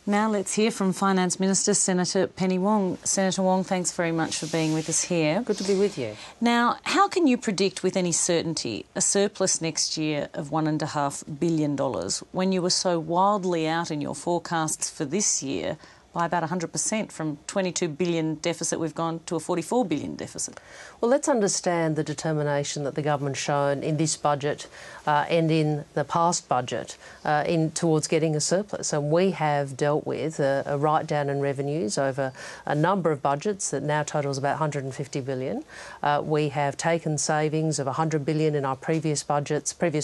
Now let's hear from Finance Minister Senator Penny Wong. Senator Wong, thanks very much for being with us here. Good to be with you. Now, how can you predict with any certainty a surplus next year of $1.5 billion when you were so wildly out in your forecasts for this year by about 100%, from $22 billion deficit we've gone to a $44 billion deficit? Well, let's understand the determination that the government's shown in this budget and in the past budget towards getting a surplus. And we have dealt with a write-down in revenues over a number of budgets that now totals about $150 billion. We have taken savings of $100 billion in our previous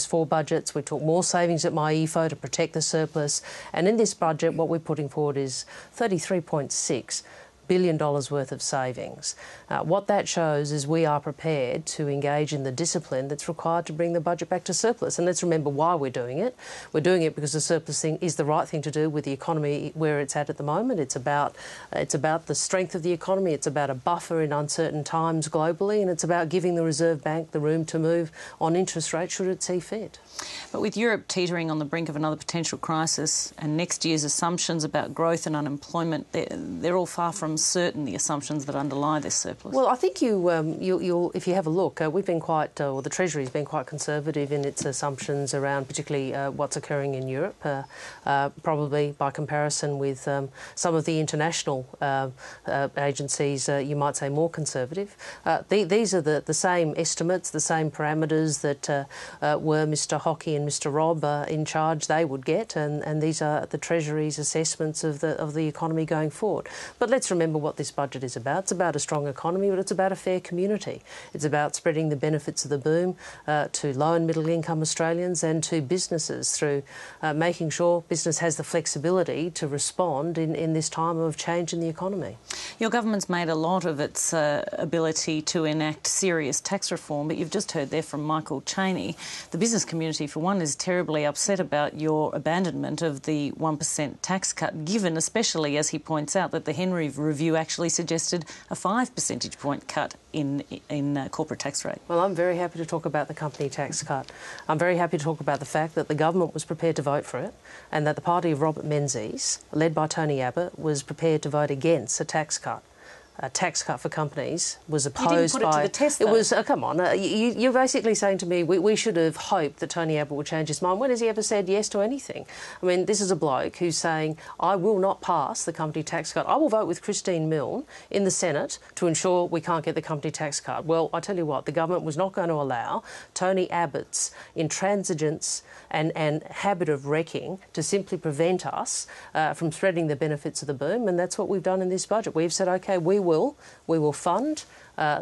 four budgets. We took more savings at MyEFO to protect the surplus. And in this budget, what we're putting forward is $33.6 billion worth of savings. What that shows is we are prepared to engage in the discipline that's required to bring the budget back to surplus. And let's remember why we're doing it. We're doing it because the surplus thing is the right thing to do with the economy where it's at the moment. It's about the strength of the economy. It's about a buffer in uncertain times globally, and it's about giving the Reserve Bank the room to move on interest rates should it see fit. But with Europe teetering on the brink of another potential crisis and next year's assumptions about growth and unemployment, they're all far from certain, the assumptions that underlie this surplus. Well, I think you'll if you have a look, we've been quite, or the Treasury's been quite conservative in its assumptions around particularly what's occurring in Europe, probably by comparison with some of the international agencies, you might say more conservative. These are the same estimates, the same parameters that were Mr Hockey and Mr Robb in charge they would get, and these are the Treasury's assessments of the economy going forward. But let's remember what this budget is about. It's about a strong economy, but it's about a fair community. It's about spreading the benefits of the boom to low and middle income Australians and to businesses through making sure business has the flexibility to respond in this time of change in the economy. Your government's made a lot of its ability to enact serious tax reform, but you've just heard there from Michael Chaney. The business community, for one, is terribly upset about your abandonment of the 1% tax cut, given especially, as he points out, that the Henry Review actually suggested a 5 percentage point cut in corporate tax rate. Well, I'm very happy to talk about the company tax cut. I'm very happy to talk about the fact that the government was prepared to vote for it and that the party of Robert Menzies, led by Tony Abbott, was prepared to vote against a tax cut. A tax cut for companies was opposed by... You didn't put it to the test, though. It was... come on. You're basically saying to me we should have hoped that Tony Abbott would change his mind. When has he ever said yes to anything? I mean, this is a bloke who's saying, I will not pass the company tax cut. I will vote with Christine Milne in the Senate to ensure we can't get the company tax cut. Well, I tell you what, the government was not going to allow Tony Abbott's intransigence and habit of wrecking to simply prevent us from spreading the benefits of the boom, and that's what we've done in this budget. We've said, OK, we will fund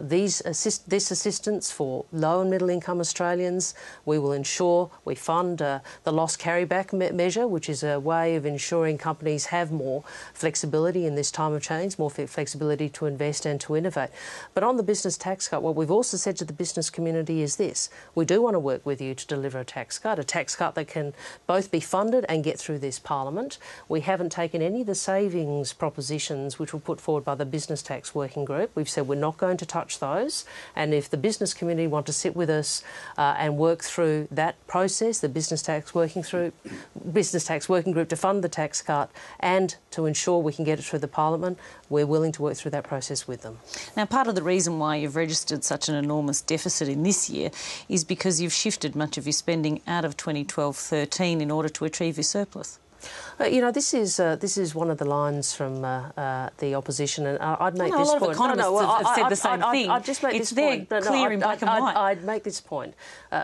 this assistance for low and middle income Australians. We will ensure we fund the loss carryback measure, which is a way of ensuring companies have more flexibility in this time of change, more flexibility to invest and to innovate. But on the business tax cut, what we've also said to the business community is this: we do want to work with you to deliver a tax cut that can both be funded and get through this parliament. We haven't taken any of the savings propositions which were put forward by the Business Tax Working Group. We've said we're not going to touch those, and if the business community want to sit with us and work through that process, the Business Tax Working Group to fund the tax cut and to ensure we can get it through the Parliament, we're willing to work through that process with them. Now, part of the reason why you've registered such an enormous deficit in this year is because you've shifted much of your spending out of 2012-13 in order to achieve your surplus. You know, this is one of the lines from the opposition, and I'd make this point. A lot of economists have said the same thing. I'd just make it's this point. Clear in black and white. I'd make this point.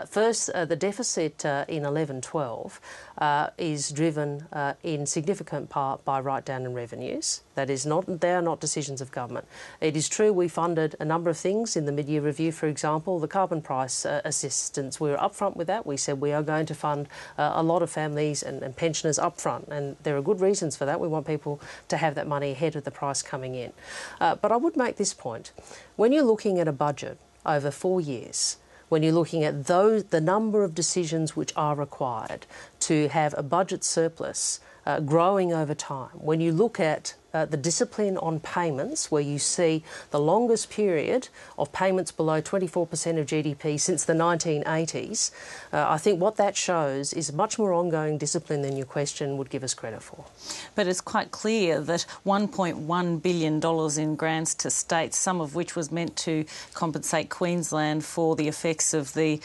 First, the deficit in 11-12 is driven in significant part by write-down in revenues. That is not; they are not decisions of government. It is true we funded a number of things in the mid-year review. For example, the carbon price assistance. We were upfront with that. We said we are going to fund a lot of families and pensioners upfront, and there are good reasons for that. We want people to have that money ahead of the price coming in. But I would make this point: when you're looking at a budget over 4 years, when you're looking at the number of decisions which are required to have a budget surplus growing over time, when you look at the discipline on payments, where you see the longest period of payments below 24% of GDP since the 1980s, I think what that shows is much more ongoing discipline than your question would give us credit for. But it's quite clear that $1.1 billion in grants to states, some of which was meant to compensate Queensland for the effects of the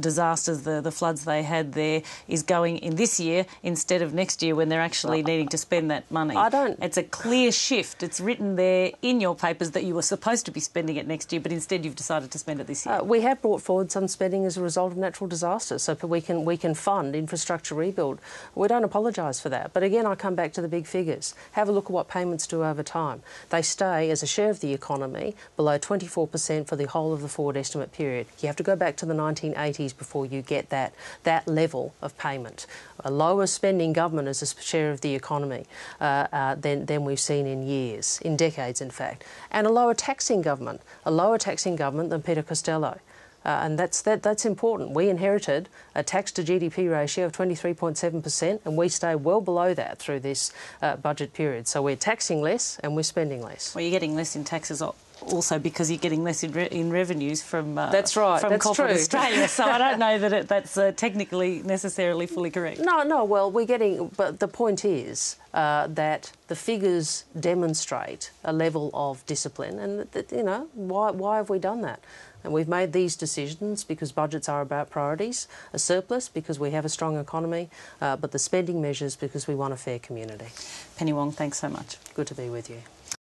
disasters, the floods they had there, is going in this year instead of next year when they're actually needing to spend that money. It's a clear shift. It's written there in your papers that you were supposed to be spending it next year, but instead you've decided to spend it this year. We have brought forward some spending as a result of natural disasters, so we can fund infrastructure rebuild. We don't apologise for that. But again, I come back to the big figures. Have a look at what payments do over time. They stay, as a share of the economy, below 24% for the whole of the forward estimate period. You have to go back to the 1980s before you get that level of payment. A lower spending government as a share of the economy than we've seen in years, in decades in fact, and a lower taxing government than Peter Costello. And that's important. We inherited a tax to GDP ratio of 23.7%, and we stay well below that through this budget period. So we're taxing less and we're spending less. Well, you're getting less in taxes also because you're getting less in revenues from that's right. From that's corporate true. Australia. So I don't know that that's technically necessarily fully correct. No. Well, we're getting. But the point is that the figures demonstrate a level of discipline, and that, you know, why have we done that? And we've made these decisions because budgets are about priorities, a surplus because we have a strong economy, but the spending measures because we want a fair community. Penny Wong, thanks so much. Good to be with you.